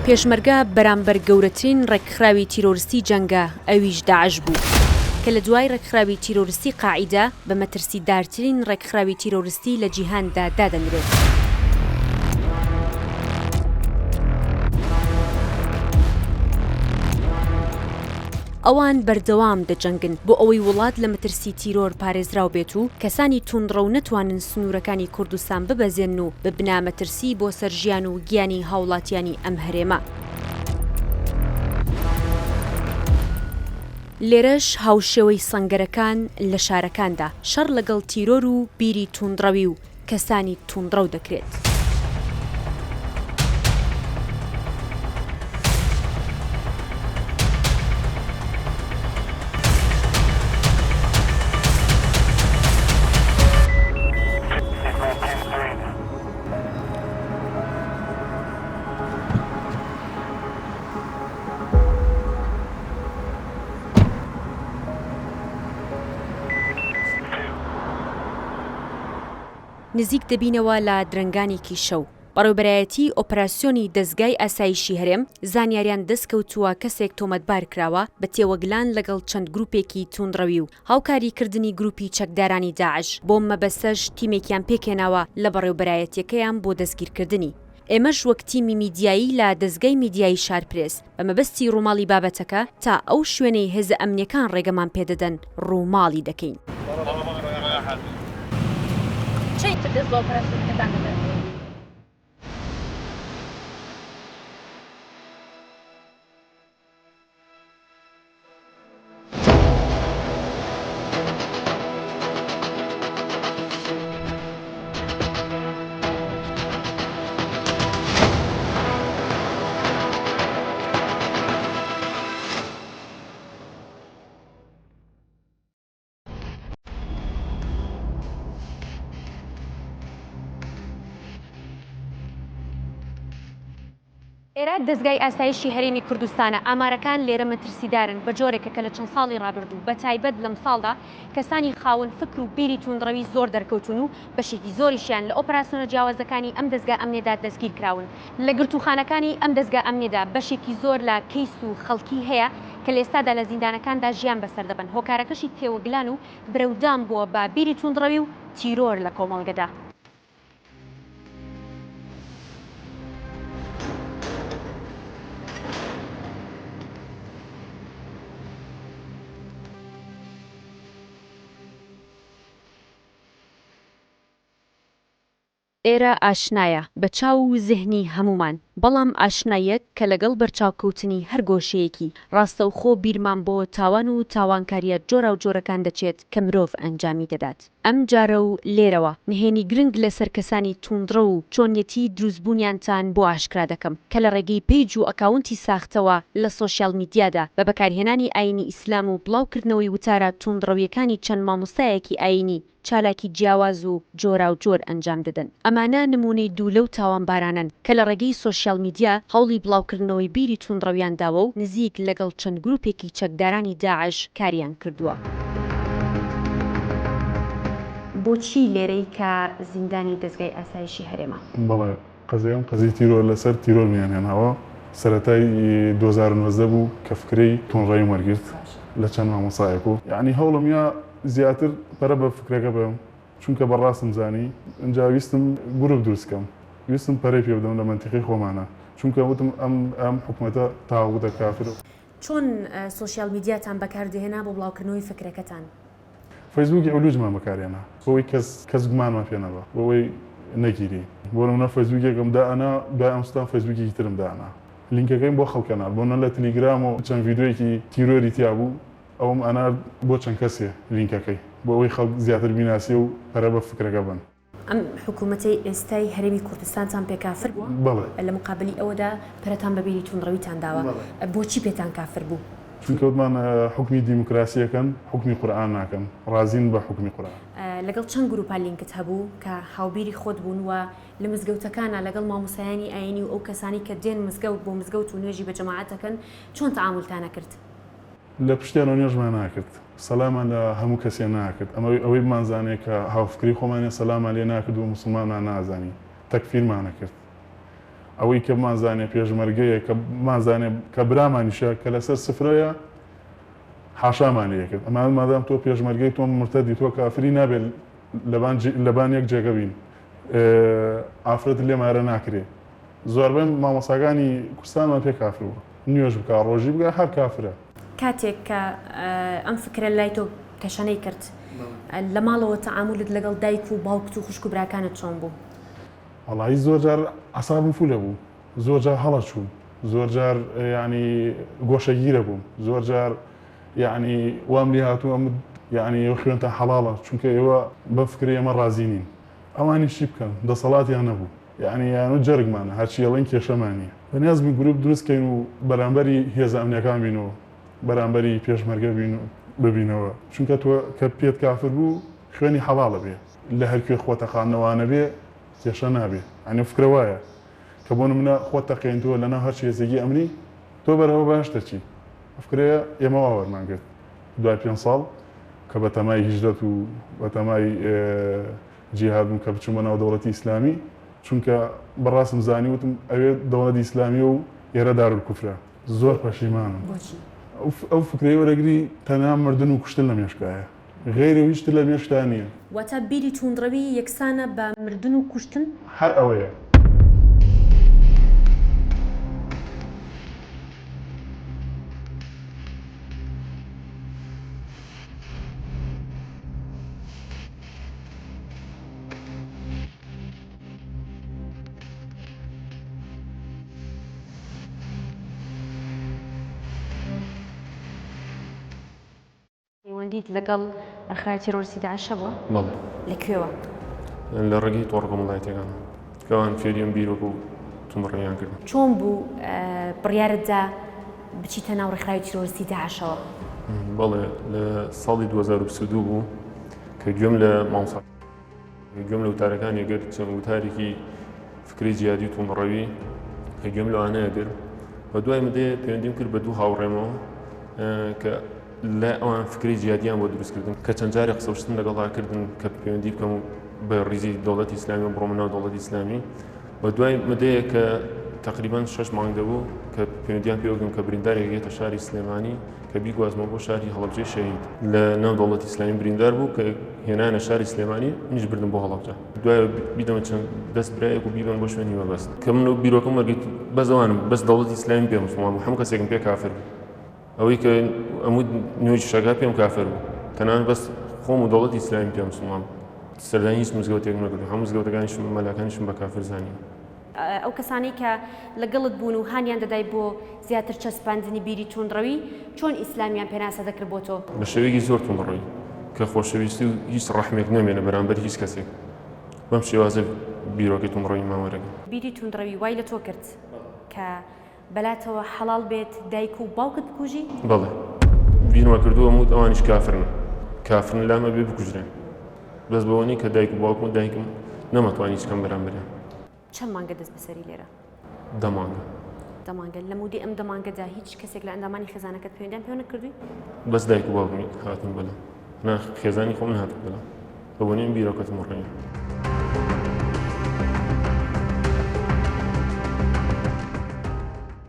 پێشمەرگە بەرامبەر گەورەترین ڕێکخراوی تیرۆریستی جەنگە ئەویش داعش بوو کە لە دوای ڕێکخراوی تیرۆریستی قاعیدە بە مەترسیدارترین ڕێکخراوی تیرۆریستی لە جیهاندا دادەنرێت. ئەوان بەردەوام دەجەنگن بۆ ئەوەی وڵات لە مەترسی تیرۆر پارێزراو بێت و کەسانی توندڕە و نەتوانن سنوورەکانی کوردستان ببەزێن و ببنا مەترسی بۆ سەرژیان و گیانی هاوڵاتیانی ئەم هەرێمە. لێرەش هاوشێوەی سەنگەرەکان لە شارەکاندا شەڕ لەگەڵ تیرۆر و بیری توندڕەوی و کەسانی توندڕە دەکرێت. نزیک دەبینەوە لە درنگانێکی شەو. بەڕێوەبەرایەتی ئۆپراسیۆنی دەستگای ئاسایشی هەرێم زانیاریان دەستکەوتووە کەسێک تۆمەتبار کراوە بە تێوەگلان لەگەڵ چەند گروپێکی توندڕەوی و هاوکاریکردنی گروپی چەکدارانی داعش بۆ مەبەستەش تیمێکیان پێکێناوە لە بەڕێوەبەرایەتیەکەیان بۆ دەستگیرکردنی. ئێمەش وەک تیمی میدیایی لە دەستگای میدیایی شارپرێس بە مەبەستی ڕووماڵی بابەتەکە تا ئەو شوێنەی هێزە ئەمنیەکان ڕێگەمان پێدەدەن ڕووماڵی دەکەین. ئێرە دەستگای ئاسایشی هەرێمی کوردستانە. ئامارەکان لێرە مەترسیدارن بە جۆرێکە کە لە چەند ساڵی ڕابردوو بە تایبەت لەم ساڵدا کەسانی خاوەن فکر و بیری توندڕەوی زۆر دەرکەوتون و بەشێکی زۆریشیان لە ئۆپراسیۆنە جیاوازەکانی ئەم دەستگا ئەمنێدا دەستگیر کراون. لە گرتوخانەکانی ئەم دەستگا ئەمنێدا بەشێکی زۆر لە کەیس و خەڵکی هەیە کە لە ئێستادا لە زیندانەکاندا ژیان بەسەر دەبن. هۆکارەکەشی تێوەگلان و برەودام بووە بە بیری توندڕەوی و تیرۆر لە کۆمەڵگەدا. ئێرە ئاشنایە بە چاو و زهنی هەمومان، بەڵام ئاشنایەک کە لەگەڵ بەرچاوکەوتنی هەر گۆشەیەکی ڕاستەوخۆ بیرمان بۆ تاوان و تاوانکاریە جۆرا و جۆرەکان دەچێت کە مرۆڤ ئەنجامی دەدات. ئەم جارە و لێرەوە نهێنی گرنگ لەسەر کەسانی توندڕە و چۆنیەتی دروستبوونیانتان بۆ ئاشکرا دەکەم کە لە ڕێگەی پیج و ئەکاونتی ساختەوە لە سۆشیال میدیادا بە بەکارهێنانی ئاینی ئیسلام و بڵاوکردنەوەی وتارە توندڕەویەکانی چەند مامۆستایەکی ئاینی چالاکی جیاواز و جۆرا و جۆر ئەنجام دەدەن. ئەمانە نمونەی دوو لەو تاوانبارانن کە لە ڕێگەی سۆشیال میدیا هەوڵی بڵاوکردنەوەی بیری توندڕەویان داوە و نزیک لەگەڵ چەند گروپێکی چەکدارانی داعش کاریان کردووە. بۆچی لێرەی کە زیندانی دەستگای ئاسایشی هەرێمە؟ بەڵێ قەزەیەم قەزی تیرۆر لەسەر تیرۆر میان هێناوە. سەرەتای 2019 بوو کە فکرەی توندڕەوی وەرگرت لە چەند مامۆستایەک و یعنی هەوڵم یا زیاتر پەرە بە فکرەکە بم چونکە بەڕاستم زانی ئەجا ویستم گروپ دروستکەم، ویستم پەرەی پێ بدەم لە منتیقی خۆمانە چونکە وتم ئەم حکومەتە تاغوتە کافر. چۆن سۆشیال میدیاتان بەکاردەهێنا بۆ بڵاوکردنەوەی فکرەکەتان؟ فەیسبووکی ئەولوجمان بەکارهێنا بۆەوەی کەس گومانمان پێ نەبە بۆەوەی نەگیری. بۆ نمونە فەیسبووکێکم دائنا دوای ئەمستان فەیسبووکی ترم دانا لینکەکەیم بۆ خەڵکەنار بۆنە لە تەلیگرام و چەند ڤیدیۆیەکی تیرۆری تیا بوو ئەوم ئەنا بۆ چەند کەسێ لینکەکەی بۆ ئەوەی خەڵک زیاتر بیناسی و پەرە بە فکرەکە بن. ئەم حکوومەتەی ئێستای هەرێمی کوردستانتان پێ کافر بووە؟ بەڵێ. لە مقابلی ئەوەدا پەرەتان بە بیری توندڕەویتان داوە. بۆچی پێتان کافر بوو؟ چونکە وتمان حکمی دیموکراسیەکەن حکمی قورئان ناکەن، ڕازین بە حکمی قورئان. لەگەڵ چەند گروپا لینکت هەبوو کە هاوبیری خۆت بوون و لە مزگەوتەکانە لەگەڵ مامۆسایانی ئاینی و ئەو کەسانی کە دێن مزگەوت بۆ مزگەوت و نوێژی بە جەماعەتەکەن چۆن تەعامولتانە کرد؟ لە پشتیانەوە نوێژمان ناکرد، سەلامان لە هەموو کەسێ ناکرد. ئەوەی بمانزانێت کە هاوفکری خۆمانێ سەلامان لێ ناکرد و موسڵمانمان نازانی، تەکفیرمانە کرد. ئەوەی کە مازانێ پێشمەرگەیە کە مازانێ کە برامانیشە کە لەسەر سفرەیە حاشامانەیەکرد ئەمان مادام تۆ پێشمەرگەی تۆ مرتەدی تۆ کافری نابێت لەبان یەک جێگە بین ئافرەت لێمارە ناکرێ زۆربەی مامۆساکانی کوردستانمان پێ کافر بوو نوێژ بکە ڕۆژی بگە هەر کافرە کاتێک کە ئەم فکرە لای تۆ کەشانەی کرد لە ماڵەوە تەعاملت لەگەڵ دایک و باوکت و خوشک و براکانت چۆن بوو؟ وەڵی زۆر جار عەسابم فولە بوو زۆر جار هەڵە چوو زۆر جار ینی گۆشەگیرە بووم زۆر جار یعنی وام لێ هاتوو ئەم یعنی ئەو خوێنتە حەڵاڵە چونکە ئێوە بە فکرە ئێمە ڕازی نین ئەوانی چی بکەن دەسەڵاتیان نەبوو یعنی یانە جەرگمانە هەرچی ئەڵێن کێشەمانیە بەنیازمی گروپ دروستکەین و بەرامبەری هێزە ئەمنیەکان بینەوە بەرامبەری پێشمەرگە ببینەوە چونکە تۆ کە پێت کافر بوو خوێنی حەڵاڵە بێ لە هەرکوێ خۆتەخانەوانە بێ کێشە نابێ ئەنی فکرە وایە کە بۆ نمونە خۆت تەقێنتووە لەناو هەرچی هێزێکی ئەمنی تۆ بەرەوە باشتە چی ئەفکرەیە ئێمە واوەرمان کرد دوای 5 ساڵ کە بە تەمای هیجرەت و بە تەمای جیهاد بووم کە بچوومە ناو دەوڵەتی ئیسلامی چونکە بەڕاستم زانی وتم ئەوێ دەوڵەتی ئیسلامی و ئێرە دارولکوفرە زۆر پەشیمانم ئەو فکرەی وەرەگری تەنها مردن و کوشتن لە مێشکایە غیری و هیچ لە مێشکدا نییە واتە بیری توندڕەوی یەکسانە بە مردن و کوشتن هەر ئەوەیە وەندیت لەگەڵ ئەخراتی ڕۆسی داعشە بووە؟ بەڵێ لەکوێوە؟ لە ڕێگەی تۆڕگەمەڵایەتەکان کەوان فێریان بیرۆکە و تومڕێیان کرد چۆن بوو بڕیارتدا بچیتە ناو ڕێکخراوی تیرۆریستی داعشەوە؟ بەڵێ لە ساڵی 2022 بوو کە گوێم لە مامۆسا گوێم لە وتارەکان یەگەر چەند وتارێکی فکری جیادی و تومڕەوی کە گوێم لەوانەیە کرد بە دوای مدێ پەیوەندیم کرد بە دوو هاوڕێمەوە کە لە ئەوان فکری جیادیان بۆ دروستکردن کە چەند جارێک قسەوشتن لەگەڵاکردن کە پەیوەندی بکەم و بە ڕیزی دەوڵەتی ئیسلامی و بڕۆمە ناو دەوڵەتی ئیسلامی بە دوای مدەیە کە تقریبان 6 مانگ دەبوو کە پەیوەندیان پێوەگرم کە بریندارێک یێتە شاری سلێمانی کە بیگوازمەوە بۆ شاری هەڵەبجەی شەهید لە ناو دەوڵەتی ئیسلامی بریندار بوو کە هێنانە شاری سلێمانی منیش بردم بۆ هەڵەبجە دوای بیدەمە چەند دەست برایەک و بیبن بۆ شوێنی مەبەست کە من و بیرۆکەم وەرگیت بەزەوانم بەس دەوڵەتی ئیسلامی پێ مسڵمان بوو هەموو کەسێکم پێ کافر بوو ئەوەی کە ئەموو نوێژی شەکا پێم کافر بوو تەنانەت بەس خۆم و دەوڵەتی ئیسلامی پێ مسڵمان سەردانی هیچ مزگەوتێک نەکردو هەموو مزگەوتەکانیشم مەلاکانیشم بە کافر زانیم ئەو کەسانی کە لەگەڵت بوون و هانیان دەدای بۆ زیاتر چەسپاندنی بیری توندڕەوی چۆن ئیسلامیان پێناسە دەکرد بۆ تۆ؟ بە شێوەیەکی زۆر توندڕەوی کە خۆشەویستی و هیچ ڕەحمێک نامێنە بەرامبەر هیچ کەسێک بەم شێوازە بیرۆکەی توندڕەوی ماوەرەکە بیری توندڕەوی وای لە تۆ کرد کە بەلاتەوە حەڵال بێت دایک و باوکت بکوژی؟ بەڵێ بیرمە کردووە هەموو ئەوانیش کافرن لامە بێ بکوژرێن بەس بەوەنی کە دایک و باوکم و دایکم نەمەتوانی هیچ کەم بەرامبەریان چەند مانگە دەست بەسەری لێرە؟ دەمانگە لە مودی ئەم دەمانگەدا هیچ کەسێک لە ئەندامانی خێزانەکەت پەیوەندیان پێ نەکردووی؟ بەس دایک و باوکمی هاتن بەلا نا خێزانی خۆم نهاتن بەلا بەوەنی بیرۆکەتم ڕێنە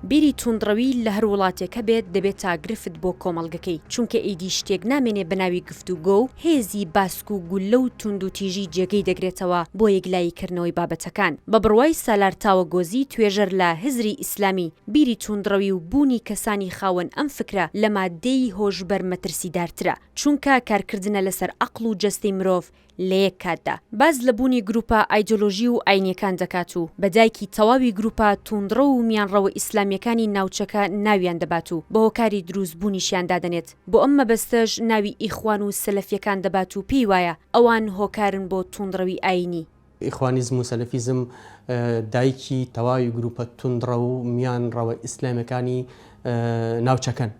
بیری توندڕەوی لە هەر وڵاتێکە بێت دەبێت تاگرفت بۆ کۆمەڵگەکەی چونکە ئیدی شتێک نامێنێ بەناوی گفتوگۆ و هێزی باسک و گولە و تونند و تیژی جێگەی دەگرێتەوە بۆ یەکلاییکردنەوەی بابەتەکان بە بڕوای سالار تاوەگۆزی توێژەر لە هزری ئیسلامی بیری توندڕەوی و بوونی کەسانی خاوەن ئەم فکرە لە مادەی هۆشبەر مەترسیدارترە چونکە کارکردنە لەسەر عەقڵ و جەستەی مرۆڤ لە یەک کاتدا باز لە بوونی گروپە ئایدۆلۆژی و ئاینیەکان دەکات و بەدایکی تەواوی گروپە توندڕە و میانڕەوە ئیسلامیەکانی ناوچەکە ناویان دەبات و بە هۆکاری دروستبوونیشیان دادەنێت بۆ ئەم مەبەستەش ناوی ئیخوان و سەلەفیەکان دەبات و پێی وایە ئەوان هۆکارن بۆ توندڕەوی ئاینی ئیخوانیزم و سەلەفیزم دایکی تەواوی گروپە توندڕە و میانڕەوە ئیسلامیەکانی ناوچەکەن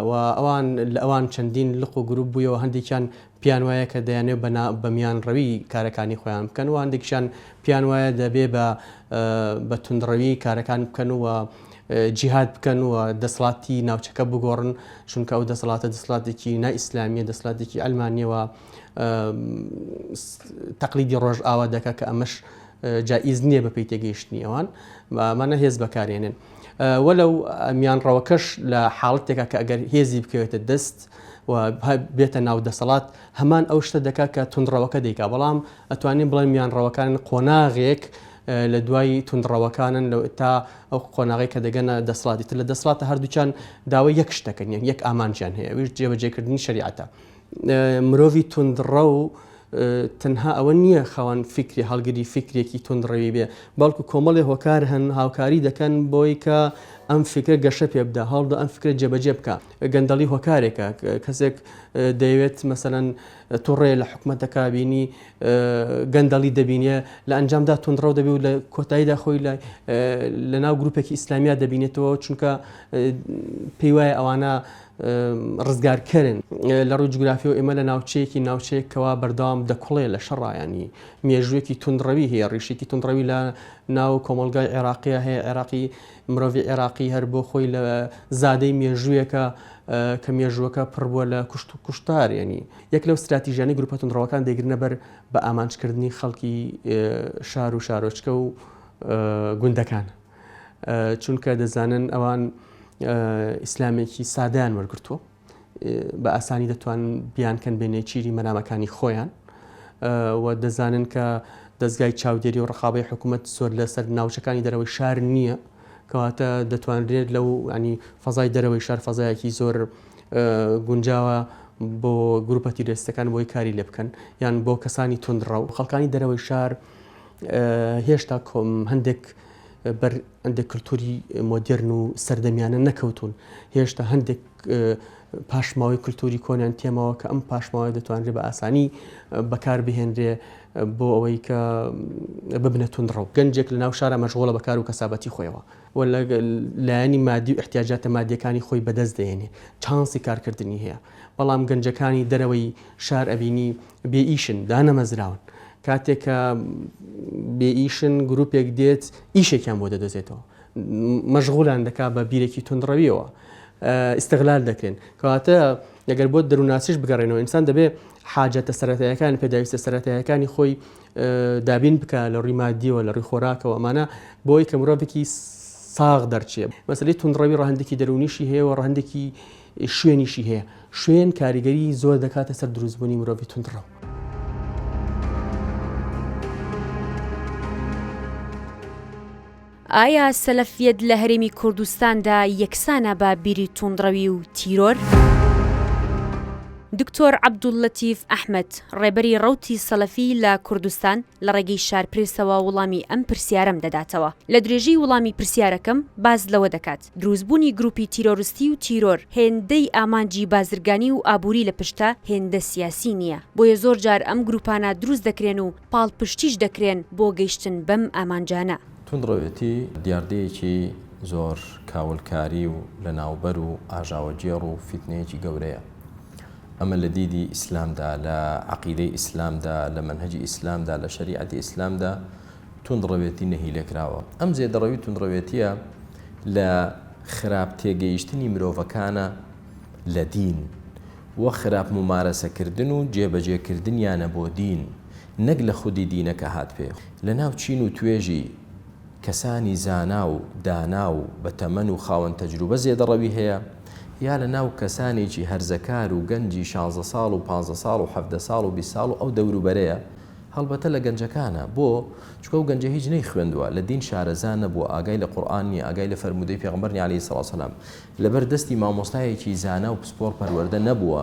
و ئەوان لە ئەوان چەندین لق و گروپ بوویەوە هەندێکیان پیان وایە کە دەیانێت بە میانڕەوی کارەکانی خۆیان بکەن و هەندێکیان پیان وایە دەبێ بە توندڕەوی کارەکان بکەن و جیهاد بکەن و دەسەڵاتی ناوچەکە بگۆڕن چونکە ئەو دەسەڵاتێکی نائیسلامیە دەسەڵاتێکی ئەلمانیەوە تەقلیدی ڕۆژ ئاوا دەکە کە ئەمەش جائز نییە بە پێی تێگەیشتنی ئەوان مانە هێز بەکارێنن وەلەو میانڕەوەکەش لە حاڵەتێکە کە ئەگەر هێزی بکەوێتە دەست و بێتە ناو دەسەڵات هەمان ئەو شتە دەکات کە تونندڕەوەکە دەیکا بەڵام ئەتوانین بڵێن میانڕەوەکان قۆناغێک لە دوای تونندڕەوەکانن تا ئەو قۆناغی کە دەگەنە دەسڵاتی تر لە دەسڵاتە هەردووچان داوای یەک شتەکەن یەک ئامانجیان هەیە ئەوش جێبەجێکردنی شریعەتە مرۆڤی تونندڕە و تەنها ئەوە نییە خاوەن فکری هەڵگری فکرێکی تونندڕەوی بێ بەڵکو کۆمەڵی هۆکار هەن هاوکاری دەکەن بۆی کە ئەم فکرە گەشە پێ بدە هەڵدا ئەم فکرە جێبەجێ بکە گەندەڵی هۆکارێکە کەسێک دەیەوێت مەسەرەن تووڕێ لە حکوومەتەکە بینی گەندەڵی دەبینێ لە ئەنجامدا تونندڕە دەبێ و لە کۆتاییدا خۆی لە ناو گروپێکی ئیسلامیا دەبینێتەوە چونکە پێی وایە ئەوانە ڕزگارکەرن لە ڕووی جوگرافی و ئێمە لە ناوچەیەکەوە بەردەوام دەکوڵێ لە شەڕایانی مێژوویەکی تونندڕەوی هەیە ڕیشێکی تونندڕەوی لە ناو کۆمەلگای عێراقیە هەیە عێراقی مرۆڤی عێراقی هەر بۆ خۆی لە زادەی مێژوویەکە کە مێژووەکە پڕ بووە لە کوشت و کوشتار ینی یەک لەو استراتیژیانەی گروپە تونندڕەوەکان دەیگرنە بەر بە ئامانجکردنی خەڵکی شار و شارۆچکە و گوندەکان چونکە دەزانن ئەوان ئیسلامێکی سادایان وەرگرتووە بە ئاسانی دەتوان بیانکەن بێنێ چیری مەرامەکانی خۆیان و دەزانن کە دەستگای چاودێری و ڕقابەی حکوومەت زۆر لەسەر ناوچەکانی دەرەوەی شار نییە کەواتە دەتوانرێت لەو ینی فەزای دەرەوەی شار فەزایەکی زۆر گونجاوە بۆ گروپە تیرۆریستەکان بۆی کاری لێ بکەن یان بۆ کەسانی تونندڕە و خەڵکانی دەرەوەی شار هێشتا هەندێک هەندێک کللتوری مۆدرن و سەردەمیانە نەکەوتون هێشتا هەندێک پاشماوەی کللتوری کۆنیان تێمەوە کە ئەم پاشماوەی دەتوانرێت بە ئاسانی بەکار بهێنرێ بۆ ئەوەی کە ببنە تونندڕە و گەنجێک لە ناو شارە مەشغوڵە بەکار و کەسابەتی خۆیەوە و لایەنی مادی و احتیاجاتە مادیەکانی خۆی بەدەست دێنێ چانسی کارکردنی هەیە بەڵام گەنجەکانی دەرەوەی شار ئەبینی بێئیشن دانەمەزراون کاتێکە بێئیشن گروپێک دێت ئیشێکیان بۆ دەدۆزێتەوە مەشغوڵیان دەکات بە بیرێکی تونندڕەویەوە ئیستیغلال دەکرێن کەواتە ئەگەر بۆ دەرووناسیش بگەڕێنەوە ئینسان دەبێت حاجەتە سەرەتاییەکان پێداویستە سەرەتاییەکانی خۆی دابین بکە لە ڕووی مادیەوە لە ڕووی خۆراکەوە ئەمانە بۆی کە مرۆڤێکی ساغ دەرچێت مەسەلەی تونندڕەوی ڕەهەندێکی دەرونیشی هەیە و ڕەهەندێکی شوێنیشی هەیە شوێن کاریگەری زۆر دەکاتە سەر دروستبوونی مرۆڤی تونندڕە ئایا سەلەفیەت لە هەرێمی کوردستاندا یەکسانە بە بیری تونندڕەوی و تیرۆر؟ دکتۆر عەبدوڵلەتیف ئەحمەد ڕێبەری ڕەوتی سەلەفی لە کوردستان لە ڕێگەی شارپرێسەوە وەڵامی ئەم پرسیارەم دەداتەوە لە درێژەی وەڵامی پرسیارەکەم باز لەوە دەکات دروستبوونی گروپی تیرۆریستی و تیرۆر هێندەی ئامانجی بازرگانی و ئابووری لە پشتە هێندە سیاسی نییە بۆیە زۆر جار ئەم گروپانە دروست دەکرێن و پاڵپشتیش دەکرێن بۆ گەیشتن بەم ئامانجانە تونندڕەوێتی دیاردەیەکی زۆر کاولکاری و لە ناوبەر و ئاژاوەجێڕ و فیتنەیەکی گەورەیە ئەمە لە دیدی ئیسلامدا لە عەقیدەی ئیسلامدا لە مەنهەجی ئیسلامدا لە شەریعەتی ئیسلامدا تونندڕەوێتی نەهیلێکراوە ئەم زێدەڕەوی تونندڕەوێتیە لە خراپ تێگەیشتنی مرۆڤەکانە لە دین وە خراپ ممارەسەکردن و جێبەجێکردنیانە بۆ دین نەک لە خودی دینەکە هات پێ لە ناو چین و توێژی کەسانی زانا و دانا و بەتەمەن و خاوەن تەجروبە زێدەڕەوی هەیە یا لە ناو کەسانێکی هەرزەکار و گەنجی 16 ساڵ و 15 ساڵ و 17 ساڵ و 20 ساڵ و ئەو دەوروبەرەیە هەڵبەتە لە گەنجەکانە بۆ چکە و گەنجە هیچ نەی خوێندووە لە دین شارەزان نەبووە ئاگای لە قورئان نیە ئاگای لە فەرمودەی پێغەمبەر عەلەیهی سەڵاتو وسەلام لەبەر دەستی مامۆستایەکی زانا و پسپۆڕ پەروەردە نەبووە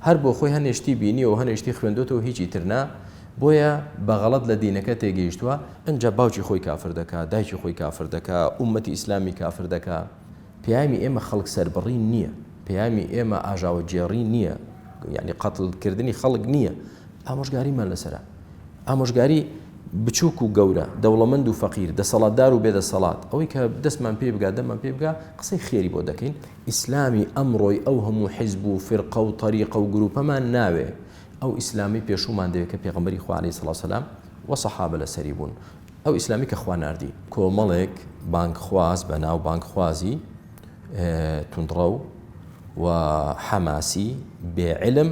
هەر بۆ خۆی هەنێشتی بینیەوە هەنێشتی خوێندوتەوە هیچی ترنا بۆیە بەغەڵەت لە دینەکە تێگەیشتووە ئەنجا باوکی خۆی کافر دەکا دایکی خۆی کافر دەکا ئومەتی ئیسلامی کافر دەکا پێیامی ئێمە خەڵک سەربڕی نییە پێیامی ئێمە ئاژاوەجێڕی نییە یعنی قەتڵکردنی خەڵک نییە ئامۆژگاریمان لەسەرە ئامۆژگاری بچووک و گەورە دەوڵەمەند و فەقیر دەسەڵاتدار و بێدەسەڵات ئەوەی کە دەستمان پێ بگا دەمان پێ بگا قسەی خێری بۆ دەکەین ئیسلامی ئەمڕۆی ئەو هەموو حیزب و فرقە و طەریقە و گروپەمان ناوێ ئەو ئیسلامی پێشومان دەوێت کە پێغەمبەری خوا عەلەیهی سەڵاتو وسەلام و سەحابە لەسەری بوون ئەو ئیسلامی کە خوا ناردی کۆمەڵێک بانکخواز بە ناو بانکخوازی تونندڕە و حەماسی بێعلم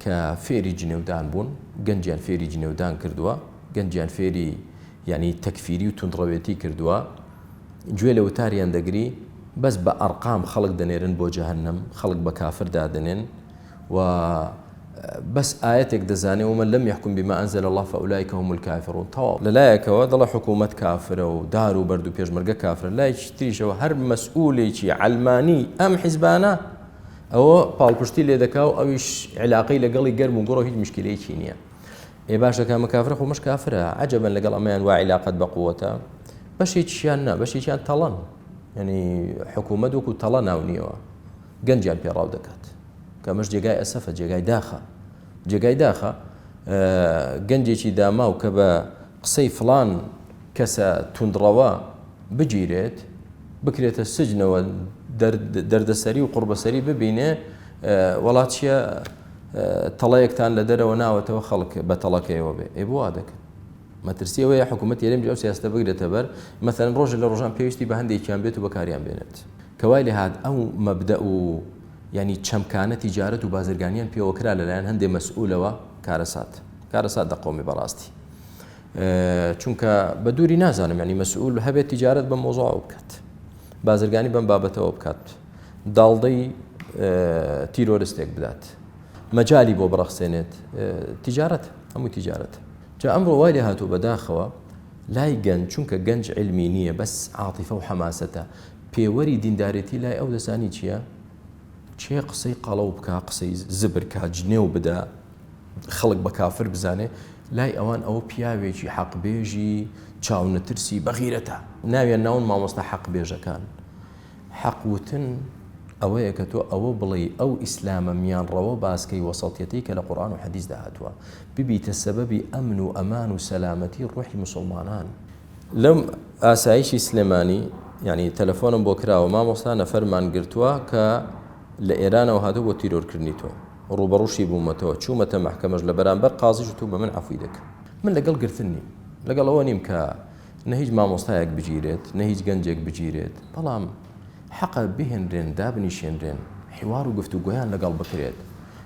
کە فێری جنێودان بوون گەنجیان فێری جنێودان کردووە گەنجیان فێری یعنی تەکفیری و توندڕەوێتی کردووە گوێ لە وتاریان دەگری بەس بە ئەرقام خەڵک دەنێرن بۆ جەهەنەم خەڵک بە کافر دادنێن و بەس ئاەتێک دەزانێ ومن لم يحكم بما أنزل الله فأولئك هم الكافرون تەواو لەلایەکەوە دەڵە حکوومەت کافرە و دار و بەرد و پێشمەرگە کافرە لایەکی تریشەوە هەر مەسئولێکی علمانی ئەم حیزبانە ئەوە پاڵپشتی لێ دەکا و ئەویش علاقەی لەگەڵی گەرم و گۆڕ هیچ مشکلەیەکی نییە ئێ باشە کامە کافرە خۆمەش کافرە عەجەبەن لەگەڵ ئەمەیان وا علاقەت بە قووەتە بەشێکیان نا بەشێکیان تەڵەن یعنی حکوومەت وەکو تەڵە ناونیەوە گەنجیان پێڕاو دەکات کەمەش جێگای ئەسەفە جێگای داخە گەنجێکی داماو کە بە قسەی فڵان کەسە توندڕەوە بگیرێت بکرێتە سجنەوە دەردەسەری و قوربەسەری ببینێ وڵاتیە تەڵەیەکتان لە دەرەوە ناوەتەوە خەڵک بە تەڵەکەیەوە بێ ئێ بۆ وا دەکەن مەترسیەوەیە حکوومەت یارێم ئەو سیاستە بگرێتە بەر مەثەن ڕۆژە لە ڕۆژان پێویستی بە هەندێکیان بێت و بەکاریان بێنێت کەوای لێ هات ئەو مەبدە و ینی چەمکانە تیجارەت و بازرگانیان پێوەکرا لەلایەن هەندێک مەسئولەوە کارەسات دەقۆمی بەڕاستی چونکە بە دووری نازانم ینی مەسئول هەبێت تیجارەت بە مۆزوع بکات بازرگانی بەم بابەتەوە بکات داڵدەی تیرۆرستێک بدات مەجای بۆ بڕەخسێنێت تیجارەت هەموو تیجارەت جا ئەمڕۆ وای لێ هاتوو بەداخەوە لای گەنج چونکە گەنج علمی نییە بەس عاتیفە و حەماسەتە پێوەری دیندارێتی لای ئەو دەزانی چییە چێ قسەی قەڵەو بکە قسەی زبر کا جنێو بدە خەڵک بە کافر بزانێ لای ئەوان ئەوە پیاوێکی حەقبێژی چاونەترسی بەغیرەتە ناویان ناون مامۆستا حەقبێژەکان حەقوتن ئەوەیە کە تۆ ئەوە بڵێ ئەو ئیسلامە میانڕەوە باسکەی وەسەڵتیەتی کە لە قورئان و حەدیثدا هاتووە ببیتە سەبەبی ئەمن و ئەمان و سەلامەتی ڕوحی مسلمانان لەم ئاسایشی سلێمانی یعنی تەلەفۆنم بۆ کراوە مامۆستا نەفەرمان گرتووە کە لە ئێرانەوە هاتوو بۆ تیرۆرکردنی تۆ ڕوبەڕوشی بوومەتەوە چوومەتە محکەمەش لە بەرامبەر قازیش تو بە من عەفوی دەکەم من لەگەڵ گرتن نیم لەگەڵ ئەوە نیم کە نە هیچ مامۆستایەک بگیرێت نە هیچ گەنجێک بگیرێت بەڵام حەقە بهێنرێن دابنیشێنرێن حیوار و گفتوگۆیان لەگەڵ بکرێت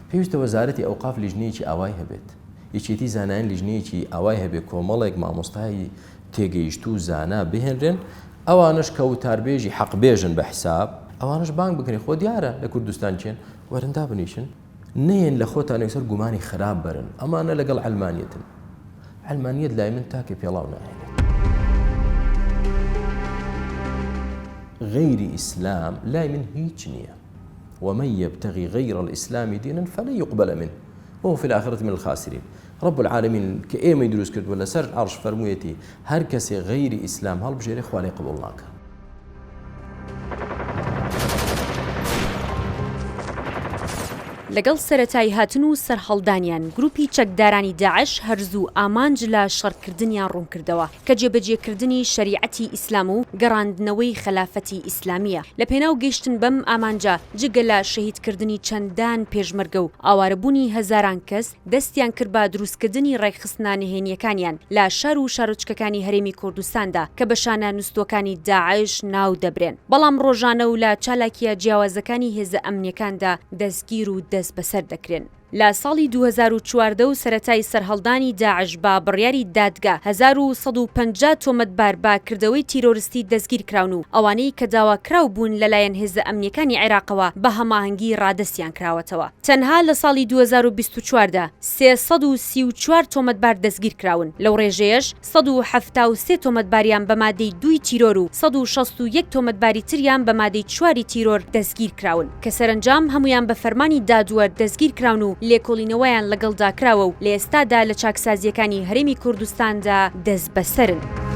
پێویستە وەزارەتی ئەوقاف لیژنەیەکی ئاوای هەبێت یەکێتی زانایان لیژنەیەکی ئاوای هەبێت کۆمەڵێک مامۆستای تێگەیشت و زانا بهێنرێن ئەوانش کە وتاربێژی حەقبێژن بە حساب ئەوانش بانگ بکەین خۆ دیارە لە کوردستان چێن وەرندا بنیشن نێن لە خۆتان سەر گومانی خراپ بەرن ئەمانە لەگەڵ علمانیەتن علمانیت لای من تاکە پێڵاو ناهێنێت غير إسلام لا من هيج نية ومن يبتغي غير الإسلام دينا فلن يقبل منه وهو في الآخرة من الخاسرين رب العالمين كأيما يدرس كرد ولا سر عرش فرمويتي هر كسي غير إسلام هل بجيري خوالي قبولناك لەگەڵ سەرەتای هاتن و سەرهەڵدانیان گروپی چەکدارانی داعش هەرزوو ئامانج لە شەڕکردنیان ڕوون کردەوە کە جێبەجێکردنی شەریعەتی ئیسلام و گەڕاندنەوەی خەلافەتی ئیسلامیە لە پێناو گەیشتن بەم ئامانجا جگە لە شەهیدکردنی چەندان پێشمەرگە و ئاوارەبوونی هەزاران کەس دەستیان کرد بە دروستکردنی ڕێکخستنە نهێنیەکانیان لە شار و شارۆچکەکانی هەرێمی کوردستاندا کە بە شانە نووسۆکانی داعش ناو دەبرێن بەڵام ڕۆژانە و لە چالاکیە جیاوازەکانی هێزە ئەمنیەکاندا دەستگیر و دەست بەسەر دەکرێن. لە ساڵی 2014 و سەرەتای سەرهەڵدانی داعش با بڕیاری دادگا 1150 تۆمەتبار با کردەوەی تیرۆریستی دەستگیر کراون و ئەوانەی کە داواکراو بوون لەلایەن هێزە ئەمنیەکانی عێراقەوە بە هەماهەنگی ڕادەستیان کراوەتەوە. تەنها لە ساڵی 2024دا 334 تۆمەتبار دەستگیر کراون لەو ڕێژەیەش 173 تۆمەتباریان بە مادەی 2 تیرۆر و 161 تۆمەتباری تریان بە مادەی 4 تیرۆر دەستگیر کراون کە سەرنجام هەمویان بە فەرمانی دادوەر دەستگیر کراون و لێکۆڵینەوەیان لەگەڵدا کراوە و لە ئێستادا لە چاکسازیەکانی هەرێمی کوردستاندا دەست بەسەرن.